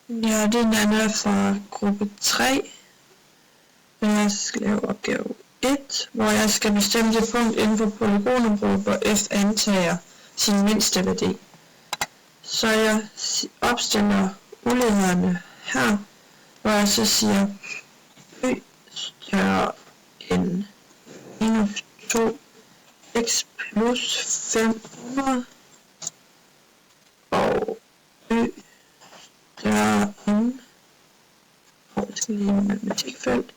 Ja, den er fra gruppe 3. Jeg skal lave opgave 1, hvor jeg skal bestemme det punkt inden for polygonområdet, hvor f antager sin mindste værdi. Så jeg opstiller ulighederne her, hvor jeg så siger y større end minus 2 x plus 500 og y større end, jeg skal lige en matematikfelt,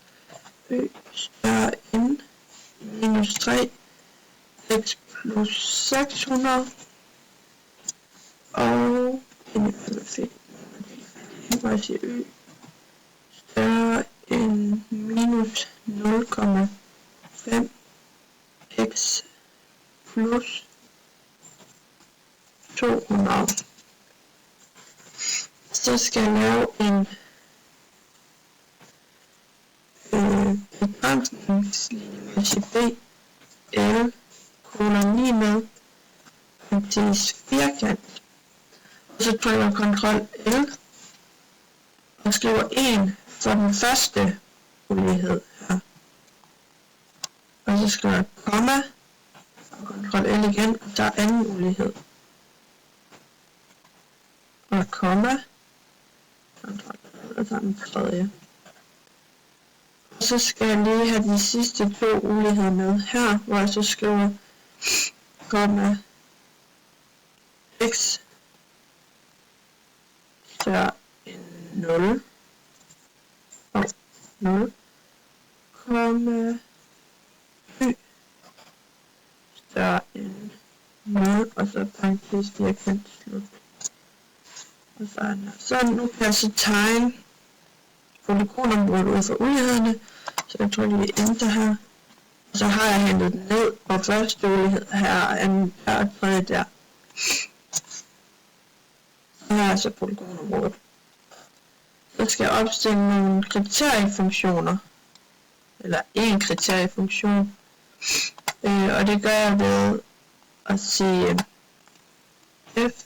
y større end minus 3 x plus 600 og jeg siger y større end minus 0,5 x plus 200. Så skal jeg lave en begrænsningslinje med b l kolon 9 med parentes firkant, og så trykker jeg Ctrl L og skriver 1 for den første ulighed her, og så skriver jeg komma og Ctrl L igen, og der er anden ulighed, og komma Ctrl L, og der er den tredje. Og så skal jeg lige have de sidste 2 uligheder med her, hvor jeg så skriver komma x større end 0 og 0, komma y større end 0, og så parentes firkant slut. Og så nu kan jeg så tegne polygonområdet ud for ulighederne, så jeg trykker lige enter her, og så har jeg hentet den ned, og første ulighed her, anden der og tredje der. Så her er så polygonområdet. Så skal jeg opstille nogle kriteriefunktioner, eller en kriteriefunktion, og det gør jeg ved at sige f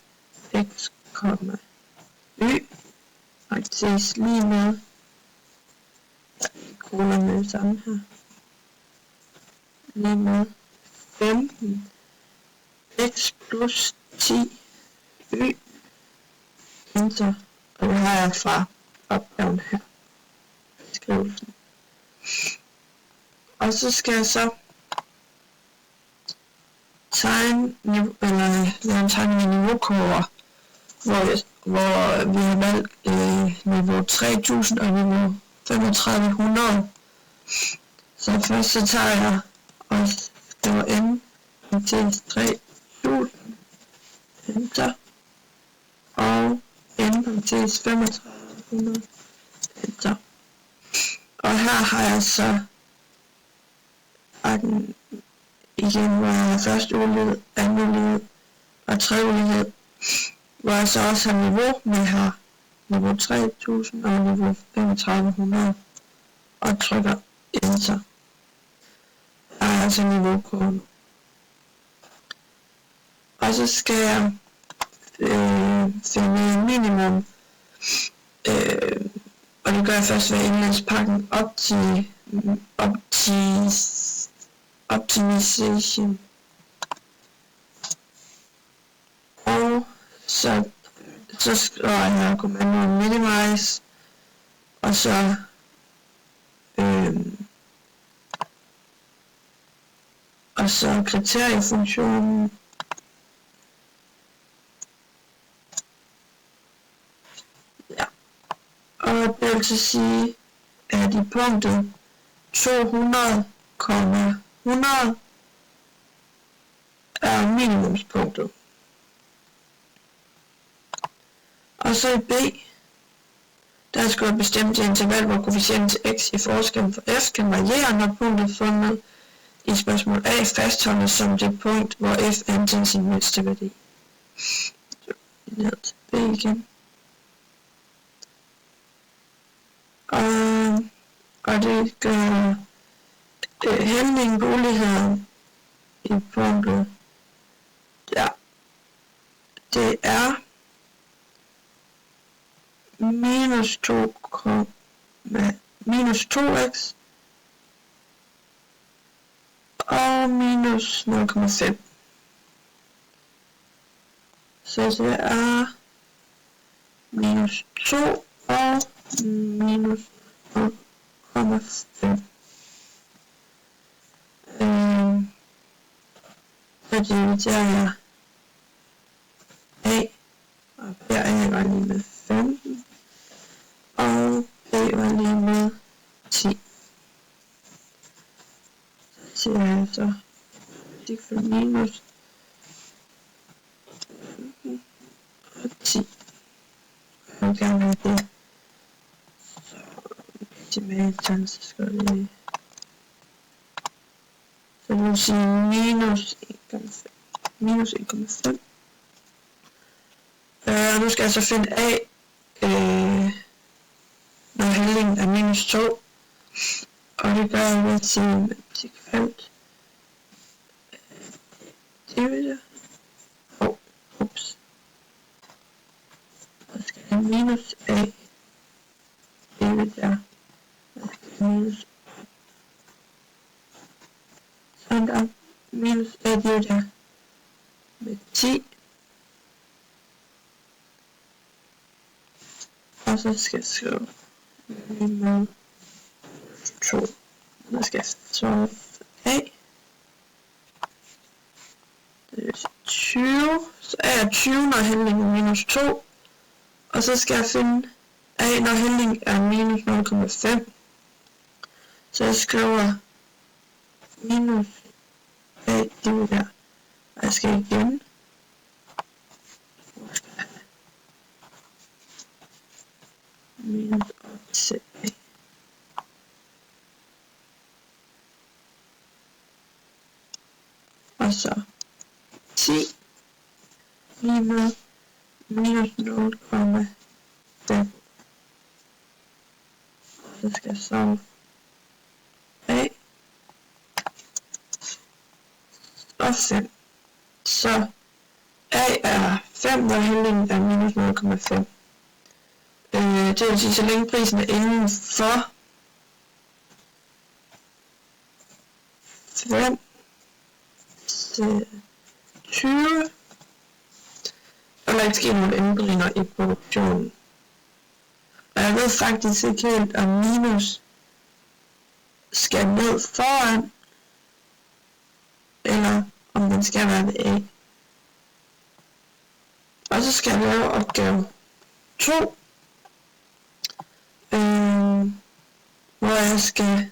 x, y, parentes lige med kolon med det samme her, lige med 15 x plus 10 y, enter, og det har jeg fra opgaven her, beskrivelsen. Og så skal jeg så tegne, eller lave en tegning af niveaukurver, hvor vi har valgt niveau 3000 og niveau 3500. Så først så tager jeg og skriver n til 3000, enter, og n til 3500, enter. Og her har jeg så den igen, hvor jeg har første ulighed, anden ulighed og tredje ulighed, hvor jeg så også har niveau med her, niveau 3000 og niveau 3500, og trykker enter. Der er altså niveaukurven. Og så skal jeg finde minimum, og det gør jeg først ved at indlæse pakken optimization. Og så skriver jeg her kommandoen minimize, og så kriteriefunktionen, ja, og det vil altså sige, at i punktet 200,100 er minimumspunktet. Og så i B, der skal jeg bestemme til interval, hvor koefficienten til x i forskellen for f kan variere, når punktet fundet i spørgsmål A fastholdes som det punkt, hvor f antager sin mindste værdi. Så ned til B igen. Og det gør hældningen på uligheden i punktet, ja, det er minus 2x og minus 0,5. Så det er minus 2 og minus 0,5. Så dividerer jeg A, og her A var lige med 15, og B var lige med 10. Så siger jeg så, det for minus 15 og 10. Jeg vil gerne have det. Så decimalen, så skal jeg lige. Så det vil sige minus 1,5. Minus 1,5. Og nu skal jeg så finde A, når halvdelen er minus 2. Og det gør jeg ved til matematikfelt. Divider. Ups. Så skal jeg minus A. Divider. Så skal jeg minus. Sådan der. Minus A divider. Med 10. Og så skal jeg skrive med 2. Så skal jeg solve A. Det er 20. Så A er 20, når handlingen er minus 2. Og så skal jeg finde A, når handlingen er minus 0,5. Så jeg skriver minus A divider. Og jeg skal igen. Minus til A. Og så 10 lige med minus 0,5. Så skal jeg solve A og 5. Så A er 5, når handlingen er minus 0,5. Det vil sige, så længe prisen er inden for 5 til 20, og der ikke sker nogle ændringer i produktionen. Og jeg ved faktisk ikke helt, om minus skal ned foran, eller om den skal være ved A. Og så skal jeg lave opgave 2, hvor jeg skal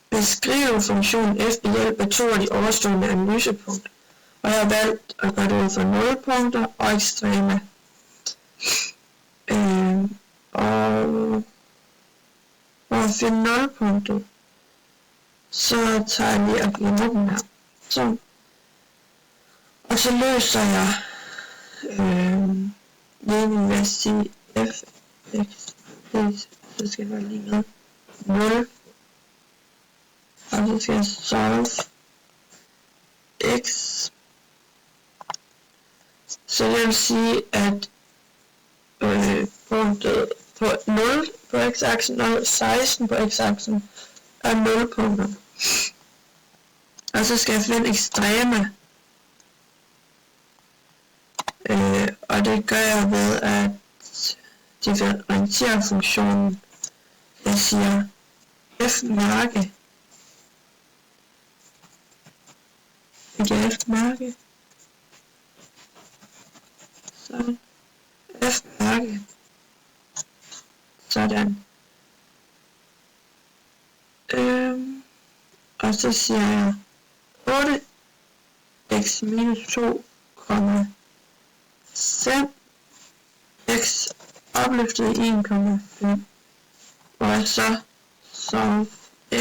beskrive funktionen f ved hjælp af 2 af de overstående analysepunkter. Og jeg har valgt at gøre det ud for nulpunkter og ekstreme. Og for at finde nulpunktet, så tager jeg lige og glemmer den her. Sådan. Og så løser jeg ligningen ved at sige f x, så skal det være lige med 0. Og så skal jeg solve x. Så det vil sige, at punktet på 0 på x-aksen og 16 på x-aksen er 0 punkter. Og så skal jeg finde ekstreme. Og det gør jeg ved at differentiere funktionen. Jeg siger f-marke. F-marke. Sådan. F-marke. Sådan. Og så siger jeg 8 x minus 2, 5 x opløftet i 1,5. Hvor jeg så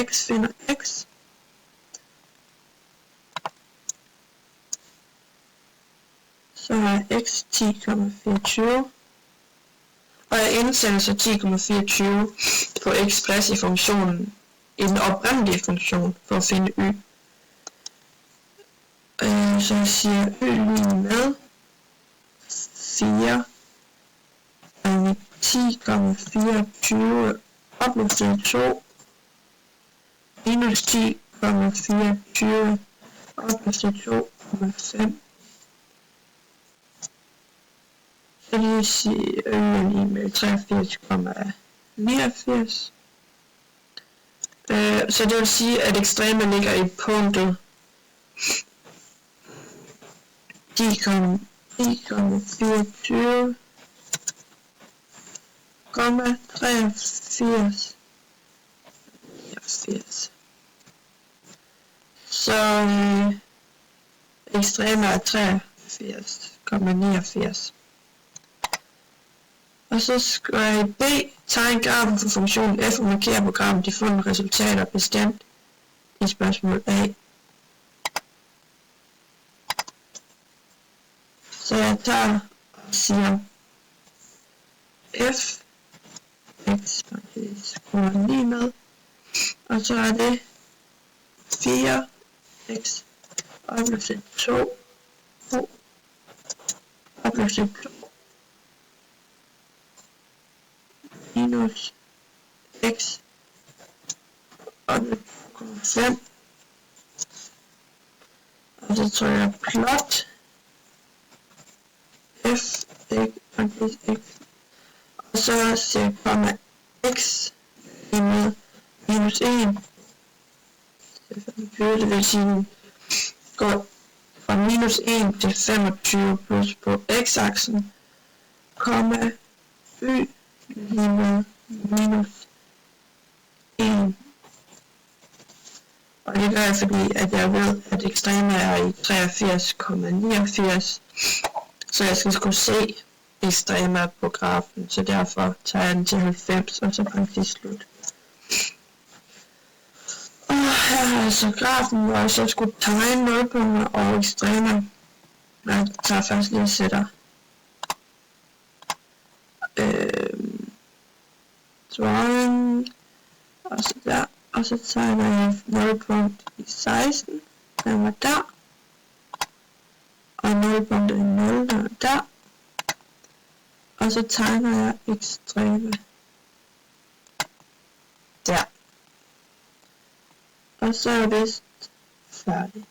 x finder x. Så har jeg x 10,24. Og jeg indsætter så 10,24 på x plads i funktionen, i den oprindelige funktion, for at finde y. Så jeg siger y lige med 4 gange 10,24 opløftet 2 minus 10,24 opløftet 2,5. Så det vil sige lige med 83,89. Så det vil sige, at ekstreme ligger i punktet 10,24,83. Så ekstreme er 83,89. Og så skal jeg i B tegne grafen for funktionen f og markere på grafen de fundne resultater bestemt i spørgsmål A. Så jeg tager og siger f x kommer lige med, og så er det 4x opløftet 2 opløftet 2 minus x opløftet 5, og så trykker jeg plot f x, og så ser komma x med minus 1. Det vil sige, går fra minus 1 til 25 plus på x-aksen, komma y lige med minus 1. Og det gør jeg, fordi at jeg ved, at ekstreme er i 83,89, så jeg skal skulle se ekstreme på grafen, så derfor tager jeg den til 90, og så faktisk slut. Og her har jeg så grafen, hvor jeg så skulle tegne nulpunkter og ekstremer. Jeg tager først lige og sætter drawing, og så der, og så tegner jeg nulpunkt i 16, den var der, og nulpunktet i 0, den var der, og så tegner jeg ekstreme der. Og så er jeg vist færdig.